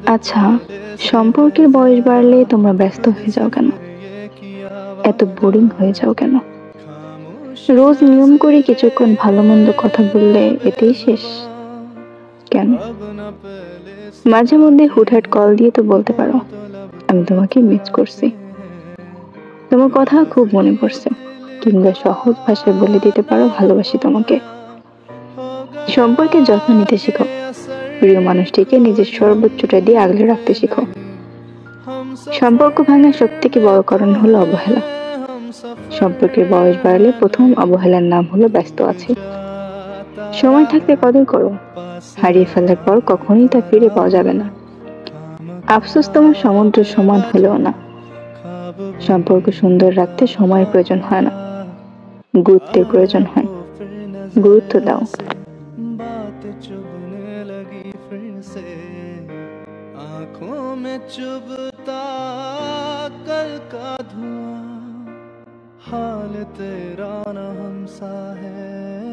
আচ্ছা, সম্পর্কের বয়স বাড়লে তোমরা ব্যস্ত হয়ে যাও কেন? এত বোরিং হয়ে যাও কেন? রোজ নিয়ম করে কিছুক্ষণ ভালো মন্দ কথা বললে এতেই শেষ? কেন? মাঝে মধ্যে হুটহাট কল দিয়ে তো বলতে পারো, আমি তোমাকে মিস করছি, তোমার কথা খুব মনে পড়ছে। কিংবা সহজ ভাষায় বলে দিতে পারো, ভালোবাসি তোমাকে। সম্পর্কে যত্ন নিতে শিখো। প্রিয় মানুষটিকে নিজের সর্বোচ্চটা দিয়ে আগলে রাখতে শিখো। সম্পর্ক ভাঙার সব থেকে বড় কারণ হলো অবহেলা। সম্পর্কের বয়স বাড়লে প্রথম অবহেলার নাম হলো ব্যস্ত আছি। সময় থাকতে কদর করো, হারিয়ে ফেলার পর কখনোই তা ফিরে পাওয়া যাবে না। আফসোস তোমার সমুদ্র সমান হলেও না। সম্পর্ক সুন্দর রাখতে সময়ের প্রয়োজন হয় না, গুরুত্বের প্রয়োজন হয়। গুরুত্ব দাও। बात चुभने लगी फिर से, आंखों में चुभता कल का धुआं, हाल तेरा न हमसा है।